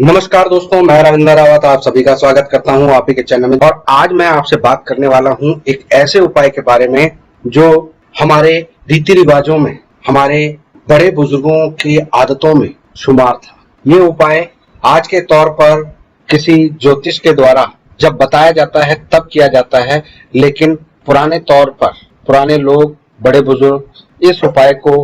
नमस्कार दोस्तों, मैं रविंद्र रावत आप सभी का स्वागत करता हूं आप ही के चैनल में। और आज मैं आपसे बात करने वाला हूं एक ऐसे उपाय के बारे में जो हमारे रीति रिवाजों में, हमारे बड़े बुजुर्गों की आदतों में शुमार था। ये उपाय आज के तौर पर किसी ज्योतिष के द्वारा जब बताया जाता है तब किया जाता है, लेकिन पुराने तौर पर पुराने लोग, बड़े बुजुर्ग इस उपाय को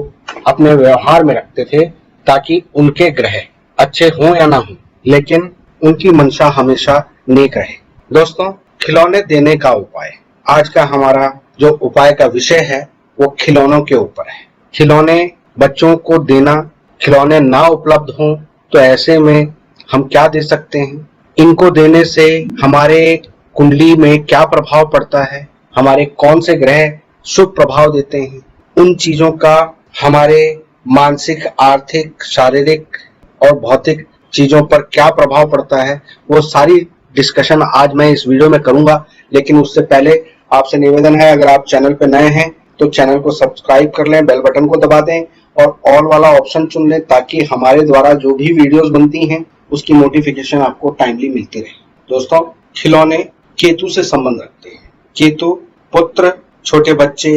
अपने व्यवहार में रखते थे ताकि उनके ग्रह अच्छे हों या ना हों, लेकिन उनकी मंशा हमेशा नेक रहे। दोस्तों, खिलौने देने का उपाय, आज का हमारा जो उपाय का विषय है वो खिलौनों के ऊपर है। खिलौने बच्चों को देना, खिलौने ना उपलब्ध हों तो ऐसे में हम क्या दे सकते हैं, इनको देने से हमारे कुंडली में क्या प्रभाव पड़ता है, हमारे कौन से ग्रह शुभ प्रभाव देते हैं, उन चीजों का हमारे मानसिक, आर्थिक, शारीरिक और भौतिक चीजों पर क्या प्रभाव पड़ता है, वो सारी डिस्कशन आज मैं इस वीडियो में करूंगा। लेकिन उससे पहले आपसे निवेदन है, अगर आप चैनल पे नए हैं तो चैनल को सब्सक्राइब कर लें, बेल बटन को दबा दें और ऑल वाला ऑप्शन चुन लें ताकि हमारे द्वारा जो भी वीडियोस बनती हैं उसकी नोटिफिकेशन आपको टाइमली मिलती रहे। दोस्तों, खिलौने केतु से संबंध रखते हैं। केतु पुत्र, छोटे बच्चे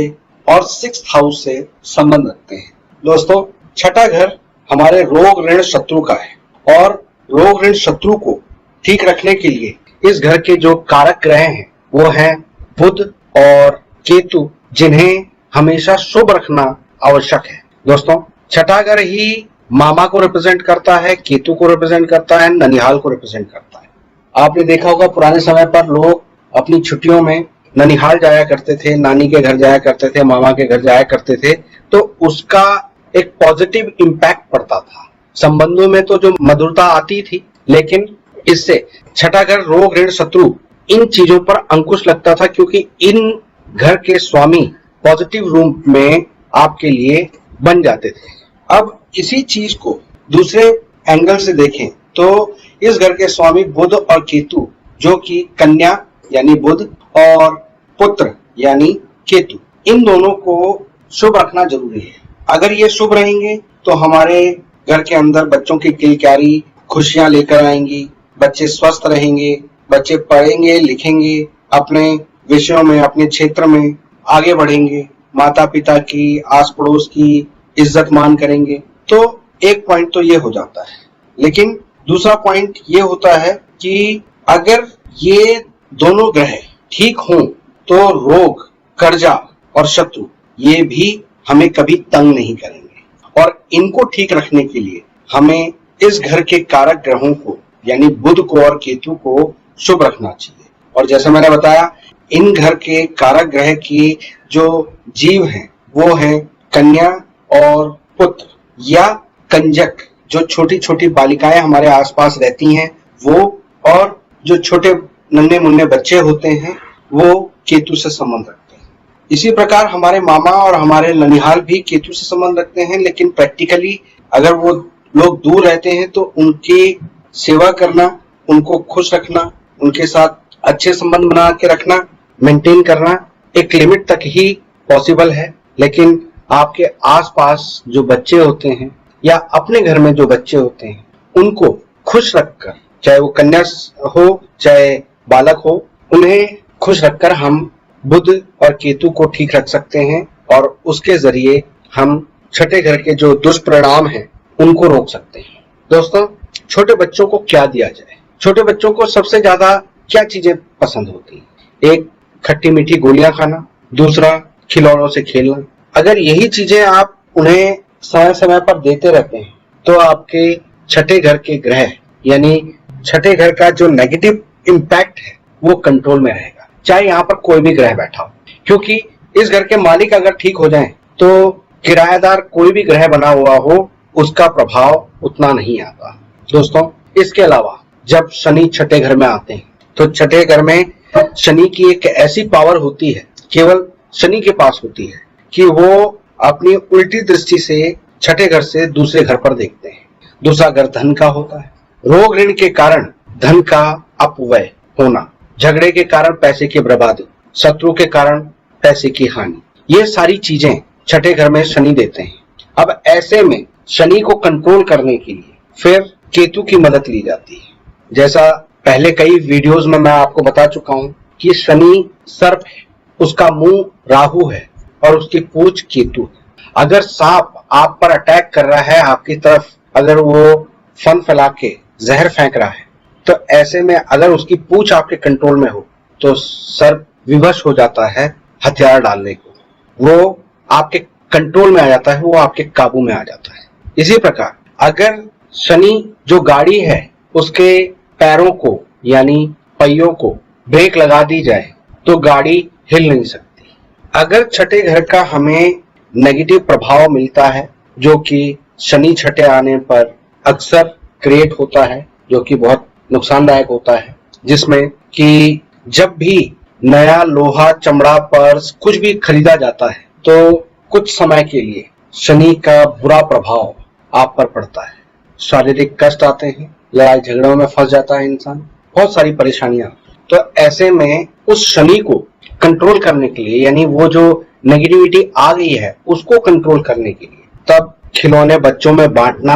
और 6th हाउस से संबंध रखते हैं। दोस्तों, छठा घर हमारे रोग ऋण शत्रु का है और रोग ऋण शत्रु को ठीक रखने के लिए इस घर के जो कारक ग्रह हैं वो हैं बुध और केतु, जिन्हें हमेशा शुभ रखना आवश्यक है। दोस्तों, छठा घर ही मामा को रिप्रेजेंट करता है, केतु को रिप्रेजेंट करता है, ननिहाल को रिप्रेजेंट करता है। आपने देखा होगा पुराने समय पर लोग अपनी छुट्टियों में ननिहाल जाया करते थे, नानी के घर जाया करते थे, मामा के घर जाया करते थे, तो उसका एक पॉजिटिव इम्पैक्ट पड़ता था। संबंधों में तो जो मधुरता आती थी, लेकिन इससे छठा घर रोग ऋण शत्रु इन चीजों पर अंकुश लगता था, क्योंकि इन घर के स्वामी पॉजिटिव रूप में आपके लिए बन जाते थे। अब इसी चीज को दूसरे एंगल से देखें तो इस घर के स्वामी बुध और केतु, जो कि कन्या यानी बुध और पुत्र यानी केतु, इन दोनों को शुभ रखना जरूरी है। अगर ये शुभ रहेंगे तो हमारे घर के अंदर बच्चों की किलकारी खुशियां लेकर आएंगी, बच्चे स्वस्थ रहेंगे, बच्चे पढ़ेंगे लिखेंगे, अपने विषयों में, अपने क्षेत्र में आगे बढ़ेंगे, माता पिता की, आस पड़ोस की इज्जत मान करेंगे। तो एक पॉइंट तो ये हो जाता है, लेकिन दूसरा पॉइंट ये होता है कि अगर ये दोनों ग्रह ठीक हों तो रोग, कर्जा और शत्रु ये भी हमें कभी तंग नहीं करेंगे। और इनको ठीक रखने के लिए हमें इस घर के कारक ग्रहों को यानी बुध को और केतु को शुभ रखना चाहिए। और जैसे मैंने बताया, इन घर के कारक ग्रह की जो जीव हैं वो हैं कन्या और पुत्र या कंजक, जो छोटी छोटी बालिकाएं हमारे आसपास रहती हैं वो, और जो छोटे नन्हे मुन्ने बच्चे होते हैं वो केतु से संबंध रखते हैं। इसी प्रकार हमारे मामा और हमारे ननिहाल भी केतु से संबंध रखते हैं, लेकिन प्रैक्टिकली अगर वो लोग दूर रहते हैं तो उनकी सेवा करना, उनको खुश रखना, उनके साथ अच्छे संबंध बना के रखना, मेंटेन करना एक लिमिट तक ही पॉसिबल है। लेकिन आपके आसपास जो बच्चे होते हैं या अपने घर में जो बच्चे होते हैं उनको खुश रखकर, चाहे वो कन्या हो चाहे बालक हो, उन्हें खुश रखकर हम बुध और केतु को ठीक रख सकते हैं और उसके जरिए हम छठे घर के जो दुष्परिणाम हैं उनको रोक सकते हैं। दोस्तों, छोटे बच्चों को क्या दिया जाए? छोटे बच्चों को सबसे ज्यादा क्या चीजें पसंद होती हैं? एक, खट्टी मीठी गोलियां खाना, दूसरा खिलौनों से खेलना। अगर यही चीजें आप उन्हें समय समय पर देते रहते हैं तो आपके छठे घर के ग्रह यानी छठे घर का जो नेगेटिव इम्पैक्ट है वो कंट्रोल में रहेगा, चाहे यहाँ पर कोई भी ग्रह बैठा हो। क्योंकि इस घर के मालिक अगर ठीक हो जाएं तो किराएदार कोई भी ग्रह बना हुआ हो उसका प्रभाव उतना नहीं आता। दोस्तों, इसके अलावा जब शनि छठे घर में आते हैं तो छठे घर में शनि की एक ऐसी पावर होती है, केवल शनि के पास होती है, कि वो अपनी उल्टी दृष्टि से छठे घर से दूसरे घर पर देखते हैं। दूसरा घर धन का होता है। रोग ऋण के कारण धन का अपव्यय होना, झगड़े के कारण पैसे की बर्बादी, शत्रु के कारण पैसे की हानि, ये सारी चीजें छठे घर में शनि देते हैं। अब ऐसे में शनि को कंट्रोल करने के लिए फिर केतु की मदद ली जाती है। जैसा पहले कई वीडियोस में मैं आपको बता चुका हूं कि शनि सर्प है, उसका मुंह राहु है और उसकी पूंछ केतु है। अगर सांप आप पर अटैक कर रहा है, आपकी तरफ अगर वो फन फैला के जहर फेंक रहा है, तो ऐसे में अगर उसकी पूंछ आपके कंट्रोल में हो तो सर्प विवश हो जाता है हथियार डालने को, वो आपके कंट्रोल में आ जाता है, वो आपके काबू में आ जाता है। इसी प्रकार अगर शनि जो गाड़ी है उसके पैरों को यानी पहियों को ब्रेक लगा दी जाए तो गाड़ी हिल नहीं सकती। अगर छठे घर का हमें नेगेटिव प्रभाव मिलता है जो कि शनि छठे आने पर अक्सर क्रिएट होता है, जो कि बहुत नुकसानदायक होता है, जिसमें कि जब भी नया लोहा, चमड़ा, पर्स कुछ भी खरीदा जाता है तो कुछ समय के लिए शनि का बुरा प्रभाव आप पर पड़ता है। शारीरिक कष्ट आते हैं, लड़ाई झगड़ों में फंस जाता है इंसान, बहुत सारी परेशानियां। तो ऐसे में उस शनि को कंट्रोल करने के लिए, यानी वो जो नेगेटिविटी आ गई है उसको कंट्रोल करने के लिए, तब खिलौने बच्चों में बांटना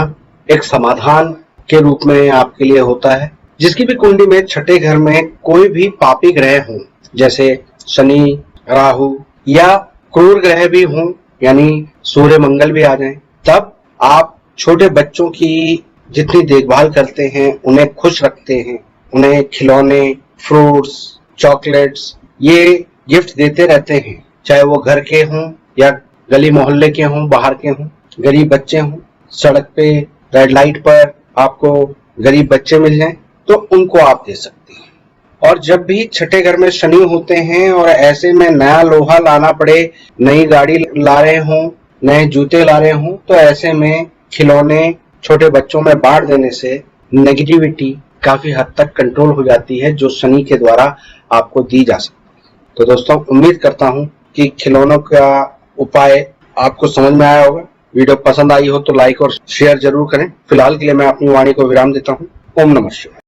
एक समाधान के रूप में आपके लिए होता है। जिसकी भी कुंडली में छठे घर में कोई भी पापी ग्रह हो, जैसे शनि, राहु या क्रूर ग्रह भी हों, यानी सूर्य, मंगल भी आ जाएं, तब आप छोटे बच्चों की जितनी देखभाल करते हैं, उन्हें खुश रखते हैं, उन्हें खिलौने, फ्रूट्स, चॉकलेट्स ये गिफ्ट देते रहते हैं, चाहे वो घर के हों या गली मोहल्ले के हों, बाहर के हों, गरीब बच्चे हों, सड़क पे रेड लाइट पर आपको गरीब बच्चे मिल जाएं तो उनको आप दे सकते हैं। और जब भी छठे घर में शनि होते हैं और ऐसे में नया लोहा लाना पड़े, नई गाड़ी ला रहे हों, नए जूते ला रहे हों, तो ऐसे में खिलौने छोटे बच्चों में बांट देने से नेगेटिविटी काफी हद तक कंट्रोल हो जाती है, जो शनि के द्वारा आपको दी जा सकती है। तो दोस्तों, उम्मीद करता हूं कि खिलौनों का उपाय आपको समझ में आया होगा। वीडियो पसंद आई हो तो लाइक और शेयर जरूर करें। फिलहाल के लिए मैं अपनी वाणी को विराम देता हूं। ओम नमः शिवाय।